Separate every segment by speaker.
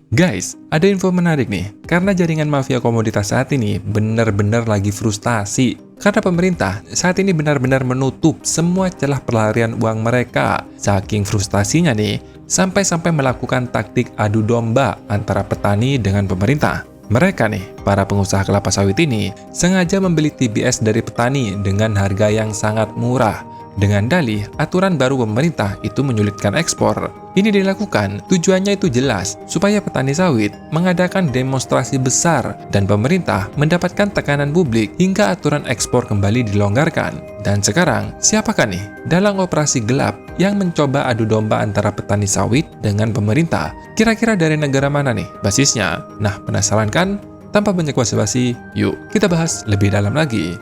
Speaker 1: Guys, ada info menarik nih, karena jaringan mafia komoditas saat ini benar-benar lagi frustasi. Karena pemerintah saat ini benar-benar menutup semua celah pelarian uang mereka. Saking frustasinya nih, sampai-sampai melakukan taktik adu domba antara petani dengan pemerintah. Mereka nih, para pengusaha kelapa sawit ini, sengaja membeli TBS dari petani dengan harga yang sangat murah. Dengan dalih, aturan baru pemerintah itu menyulitkan ekspor. Ini dilakukan, tujuannya itu jelas, supaya petani sawit mengadakan demonstrasi besar dan pemerintah mendapatkan tekanan publik hingga aturan ekspor kembali dilonggarkan. Dan sekarang, siapakah nih dalam operasi gelap yang mencoba adu domba antara petani sawit dengan pemerintah? Kira-kira dari negara mana nih basisnya? Nah, penasaran kan? Tanpa banyak basa-basi, yuk kita bahas lebih dalam lagi.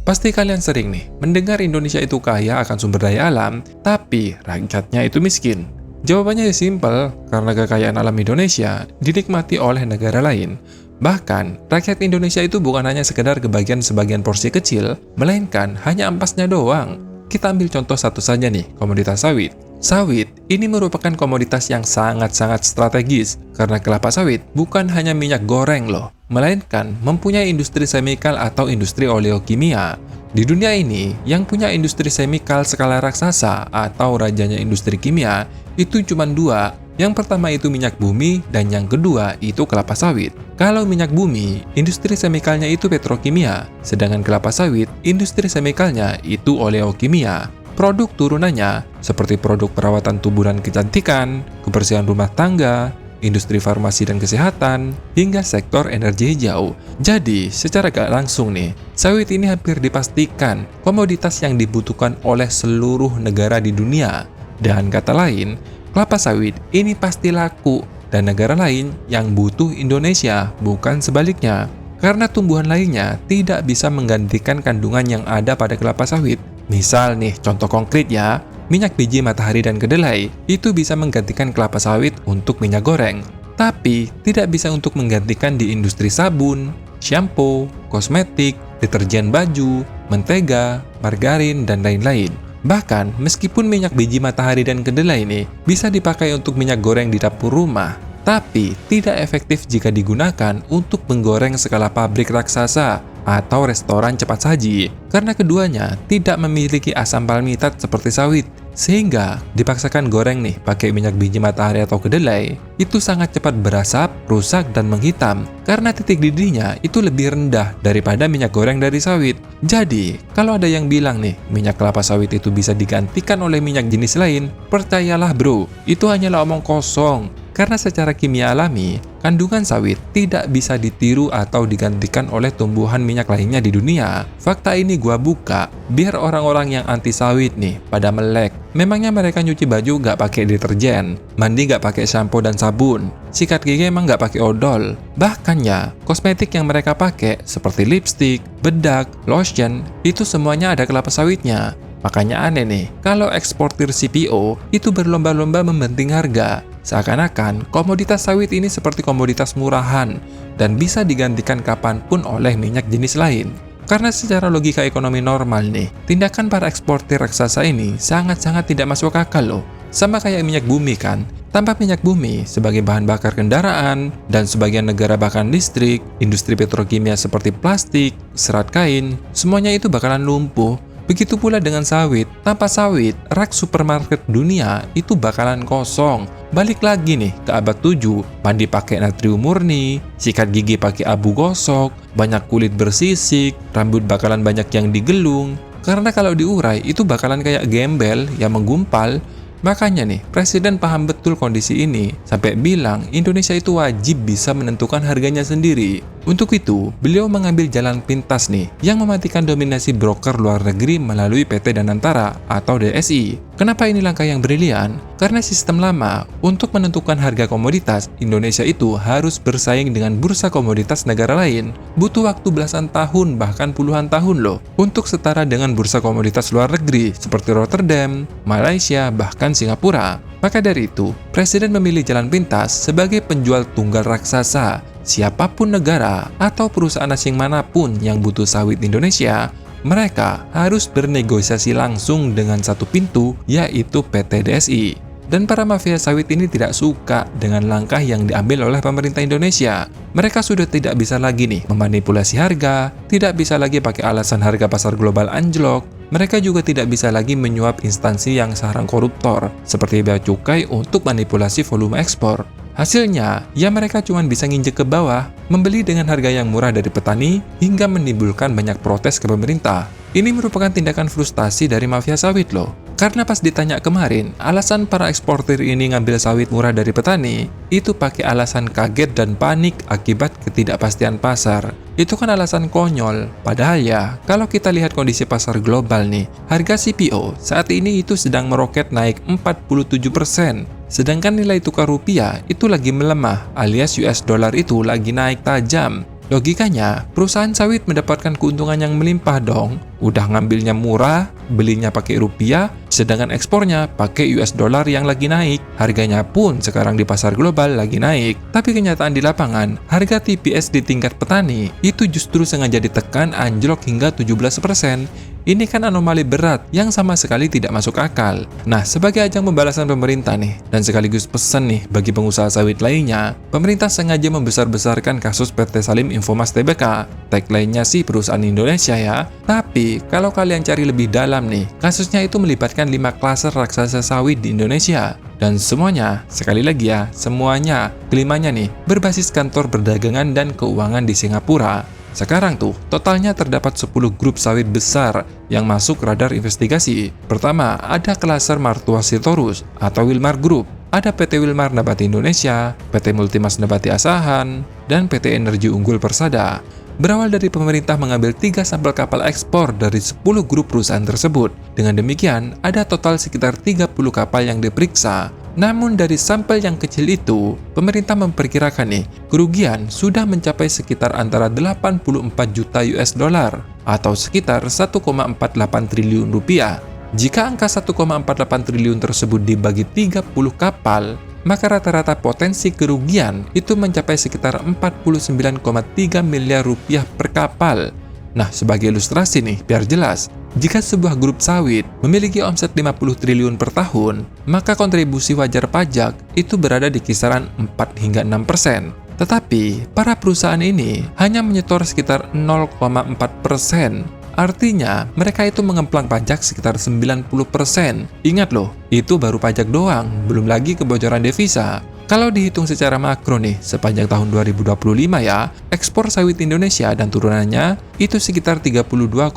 Speaker 1: Pasti kalian sering nih mendengar Indonesia itu kaya akan sumber daya alam, tapi rakyatnya itu miskin. Jawabannya ya simpel, karena kekayaan alam Indonesia dinikmati oleh negara lain. Bahkan, rakyat Indonesia itu bukan hanya sekedar kebagian sebagian porsi kecil, melainkan hanya ampasnya doang. Kita ambil contoh satu saja nih, komoditas sawit. Sawit ini merupakan komoditas yang sangat-sangat strategis, karena kelapa sawit bukan hanya minyak goreng loh, melainkan mempunyai industri semikal atau industri oleokimia. Di dunia ini, yang punya industri semikal skala raksasa atau rajanya industri kimia itu cuma dua. Yang pertama itu minyak bumi, dan yang kedua itu kelapa sawit. Kalau minyak bumi, industri semikalnya itu petrokimia, sedangkan kelapa sawit, industri semikalnya itu oleokimia. Produk turunannya seperti produk perawatan tubuh dan kecantikan, kebersihan rumah tangga, industri farmasi dan kesehatan, hingga sektor energi hijau. Jadi, secara gak langsung nih, sawit ini hampir dipastikan komoditas yang dibutuhkan oleh seluruh negara di dunia. Dan kata lain, kelapa sawit ini pasti laku, dan negara lain yang butuh Indonesia, bukan sebaliknya. Karena tumbuhan lainnya tidak bisa menggantikan kandungan yang ada pada kelapa sawit. Misal nih, contoh konkret ya, minyak biji matahari dan kedelai itu bisa menggantikan kelapa sawit untuk minyak goreng, tapi tidak bisa untuk menggantikan di industri sabun, shampoo, kosmetik, deterjen baju, mentega, margarin, dan lain-lain. Bahkan, meskipun minyak biji matahari dan kedelai ini bisa dipakai untuk minyak goreng di dapur rumah, tapi tidak efektif jika digunakan untuk menggoreng skala pabrik raksasa atau restoran cepat saji, karena keduanya tidak memiliki asam palmitat seperti sawit, sehingga dipaksakan goreng nih pakai minyak biji matahari atau kedelai, itu sangat cepat berasap, rusak, dan menghitam, karena titik didihnya itu lebih rendah daripada minyak goreng dari sawit. Jadi, kalau ada yang bilang nih, minyak kelapa sawit itu bisa digantikan oleh minyak jenis lain, percayalah bro, itu hanyalah omong kosong. Karena secara kimia alami, kandungan sawit tidak bisa ditiru atau digantikan oleh tumbuhan minyak lainnya di dunia. Fakta ini gua buka, biar orang-orang yang anti sawit nih pada melek. Memangnya mereka nyuci baju gak pakai deterjen, mandi gak pakai shampoo dan sabun, sikat gigi emang gak pakai odol. Bahkan ya, kosmetik yang mereka pakai seperti lipstick, bedak, lotion, itu semuanya ada kelapa sawitnya. Makanya aneh nih, kalau eksportir CPO itu berlomba-lomba membanting harga. Seakan-akan komoditas sawit ini seperti komoditas murahan dan bisa digantikan kapanpun oleh minyak jenis lain. Karena secara logika ekonomi normal nih, tindakan para eksportir raksasa ini sangat-sangat tidak masuk akal loh. Sama kayak minyak bumi kan, tanpa minyak bumi sebagai bahan bakar kendaraan, dan sebagian negara bahkan listrik, industri petrokimia seperti plastik, serat kain, semuanya itu bakalan lumpuh. Begitu pula dengan sawit, tanpa sawit, rak supermarket dunia itu bakalan kosong. Balik lagi nih ke abad 7, mandi pakai natrium murni, sikat gigi pakai abu gosok, banyak kulit bersisik, rambut bakalan banyak yang digelung. Karena kalau diurai itu bakalan kayak gembel yang menggumpal. Makanya nih, Presiden paham betul kondisi ini, sampai bilang Indonesia itu wajib bisa menentukan harganya sendiri. Untuk itu, beliau mengambil jalan pintas nih, yang mematikan dominasi broker luar negeri melalui PT Danantara atau DSI. Kenapa ini langkah yang brilian? Karena sistem lama, untuk menentukan harga komoditas, Indonesia itu harus bersaing dengan bursa komoditas negara lain. Butuh waktu belasan tahun, bahkan puluhan tahun loh, untuk setara dengan bursa komoditas luar negeri, seperti Rotterdam, Malaysia, bahkan Singapura. Maka dari itu, Presiden memilih jalan pintas sebagai penjual tunggal raksasa. Siapapun negara atau perusahaan asing manapun yang butuh sawit Indonesia, mereka harus bernegosiasi langsung dengan satu pintu, yaitu PT DSI. Dan para mafia sawit ini tidak suka dengan langkah yang diambil oleh pemerintah Indonesia. Mereka sudah tidak bisa lagi nih memanipulasi harga, tidak bisa lagi pakai alasan harga pasar global anjlok. Mereka juga tidak bisa lagi menyuap instansi yang sarang koruptor, seperti bea cukai untuk manipulasi volume ekspor. Hasilnya, ya mereka cuma bisa nginjek ke bawah, membeli dengan harga yang murah dari petani, hingga menimbulkan banyak protes ke pemerintah. Ini merupakan tindakan frustasi dari mafia sawit loh. Karena pas ditanya kemarin, alasan para eksportir ini ngambil sawit murah dari petani, itu pakai alasan kaget dan panik akibat ketidakpastian pasar. Itu kan alasan konyol. Padahal ya, kalau kita lihat kondisi pasar global nih, harga CPO saat ini itu sedang meroket naik 47%. Sedangkan nilai tukar rupiah itu lagi melemah, alias US dollar itu lagi naik tajam. Logikanya, perusahaan sawit mendapatkan keuntungan yang melimpah dong. Udah ngambilnya murah, belinya pakai rupiah, sedangkan ekspornya pakai US dollar yang lagi naik. Harganya pun sekarang di pasar global lagi naik. Tapi kenyataan di lapangan, harga TPS di tingkat petani itu justru sengaja ditekan anjlok hingga 17%. Ini kan anomali berat yang sama sekali tidak masuk akal. Nah, sebagai ajang pembalasan pemerintah nih, dan sekaligus pesan nih bagi pengusaha sawit lainnya, pemerintah sengaja membesar-besarkan kasus PT Salim Infomas Tbk. Tagline-nya sih perusahaan Indonesia ya. Tapi, kalau kalian cari lebih dalam nih, kasusnya itu melibatkan 5 klaster raksasa sawit di Indonesia. Dan semuanya, sekali lagi ya, semuanya, kelimanya nih, berbasis kantor perdagangan dan keuangan di Singapura. Sekarang tuh, totalnya terdapat 10 grup sawit besar yang masuk radar investigasi. Pertama, ada klaster Martua Sitorus atau Wilmar Group. Ada PT Wilmar Nabati Indonesia, PT Multimas Nabati Asahan, dan PT Energi Unggul Persada. Berawal dari pemerintah mengambil 3 sampel kapal ekspor dari 10 grup perusahaan tersebut. Dengan demikian, ada total sekitar 30 kapal yang diperiksa. Namun dari sampel yang kecil itu, pemerintah memperkirakan nih, kerugian sudah mencapai sekitar antara 84 juta US dollar atau sekitar 1,48 triliun rupiah. Jika angka 1,48 triliun tersebut dibagi 30 kapal, maka rata-rata potensi kerugian itu mencapai sekitar 49,3 miliar rupiah per kapal. Nah, sebagai ilustrasi nih, biar jelas, jika sebuah grup sawit memiliki omset 50 triliun per tahun, maka kontribusi wajar pajak itu berada di kisaran 4 hingga 6%. Tetapi, para perusahaan ini hanya menyetor sekitar 0,4%. Artinya, mereka itu mengemplang pajak sekitar 90%. Ingat loh, itu baru pajak doang, belum lagi kebocoran devisa. Kalau dihitung secara makro nih, sepanjang tahun 2025 ya, ekspor sawit Indonesia dan turunannya itu sekitar 32,3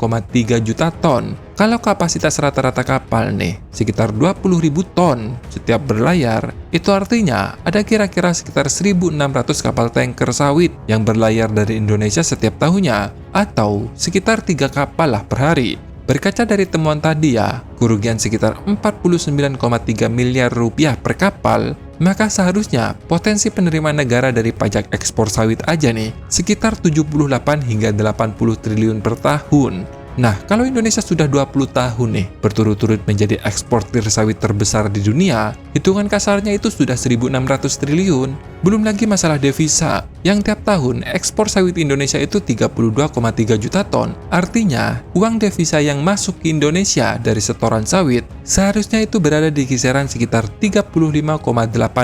Speaker 1: juta ton. Kalau kapasitas rata-rata kapal nih, sekitar 20.000 ton setiap berlayar, itu artinya ada kira-kira sekitar 1.600 kapal tanker sawit yang berlayar dari Indonesia setiap tahunnya, atau sekitar 3 kapal lah per hari. Berkaca dari temuan tadi ya, kerugian sekitar 49,3 miliar rupiah per kapal, maka seharusnya potensi penerimaan negara dari pajak ekspor sawit aja nih, sekitar 78 hingga 80 triliun per tahun. Nah, kalau Indonesia sudah 20 tahun nih berturut-turut menjadi eksportir sawit terbesar di dunia, hitungan kasarnya itu sudah 1.600 triliun. Belum lagi masalah devisa, yang tiap tahun ekspor sawit Indonesia itu 32,3 juta ton. Artinya, uang devisa yang masuk ke Indonesia dari setoran sawit seharusnya itu berada di kisaran sekitar 35,8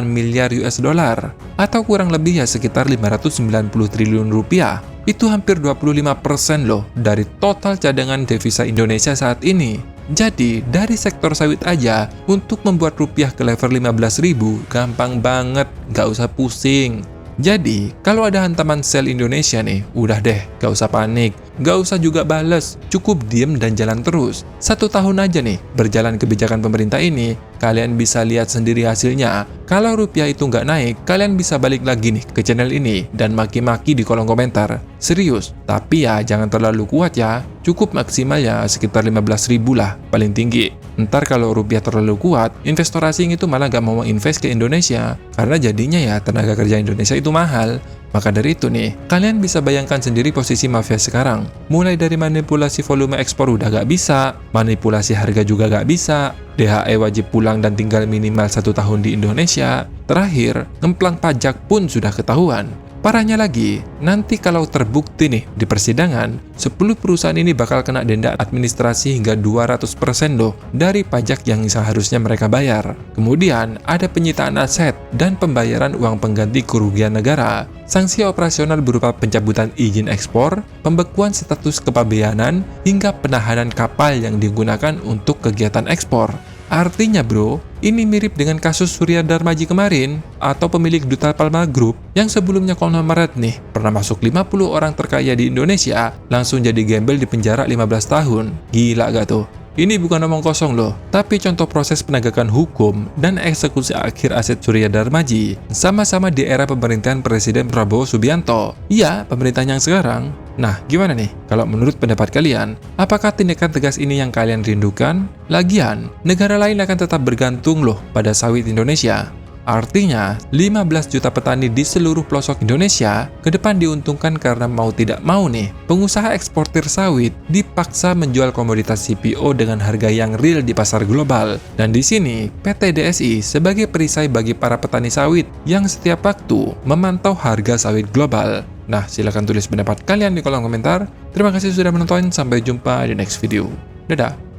Speaker 1: miliar US dollar, atau kurang lebih ya sekitar 590 triliun rupiah. Itu hampir 25% loh dari total cadangan devisa Indonesia saat ini. Jadi, dari sektor sawit aja, untuk membuat rupiah ke level 15.000, gampang banget, nggak usah pusing. Jadi, kalau ada hantaman sell Indonesia nih, udah deh, gak usah panik. Gak usah juga bales, cukup diem dan jalan terus. 1 tahun aja nih, berjalan kebijakan pemerintah ini, kalian bisa lihat sendiri hasilnya. Kalau rupiah itu nggak naik, kalian bisa balik lagi nih ke channel ini dan maki-maki di kolom komentar. Serius, tapi ya jangan terlalu kuat ya. Cukup maksimal ya sekitar 15.000 lah, paling tinggi. Ntar kalau rupiah terlalu kuat, investor asing itu malah gak mau invest ke Indonesia. Karena jadinya ya tenaga kerja Indonesia itu mahal. Maka dari itu nih, kalian bisa bayangkan sendiri posisi mafia sekarang. Mulai dari manipulasi volume ekspor udah gak bisa, manipulasi harga juga gak bisa, DHE wajib pulang dan tinggal minimal 1 tahun di Indonesia. Terakhir, ngemplang pajak pun sudah ketahuan. Parahnya lagi, nanti kalau terbukti nih di persidangan, 10 perusahaan ini bakal kena denda administrasi hingga 200% loh dari pajak yang seharusnya mereka bayar. Kemudian ada penyitaan aset dan pembayaran uang pengganti kerugian negara. Sanksi operasional berupa pencabutan izin ekspor, pembekuan status kepabeanan, hingga penahanan kapal yang digunakan untuk kegiatan ekspor. Artinya bro, ini mirip dengan kasus Surya Darmaji kemarin, atau pemilik Duta Palma Group yang sebelumnya konglomerat nih, pernah masuk 50 orang terkaya di Indonesia, langsung jadi gembel di penjara 15 tahun. Gila gak tuh? Ini bukan omong kosong loh, tapi contoh proses penegakan hukum dan eksekusi akhir aset Surya Darmaji, sama-sama di era pemerintahan Presiden Prabowo Subianto. Iya, pemerintahan yang sekarang. Nah, gimana nih? Kalau menurut pendapat kalian, apakah tindakan tegas ini yang kalian rindukan? Lagian, negara lain akan tetap bergantung loh pada sawit Indonesia. Artinya, 15 juta petani di seluruh pelosok Indonesia ke depan diuntungkan karena mau tidak mau nih, pengusaha eksportir sawit dipaksa menjual komoditas CPO dengan harga yang real di pasar global. Dan di sini, PT DSI sebagai perisai bagi para petani sawit yang setiap waktu memantau harga sawit global. Nah, silahkan tulis pendapat kalian di kolom komentar. Terima kasih sudah menonton, sampai jumpa di next video. Dadah!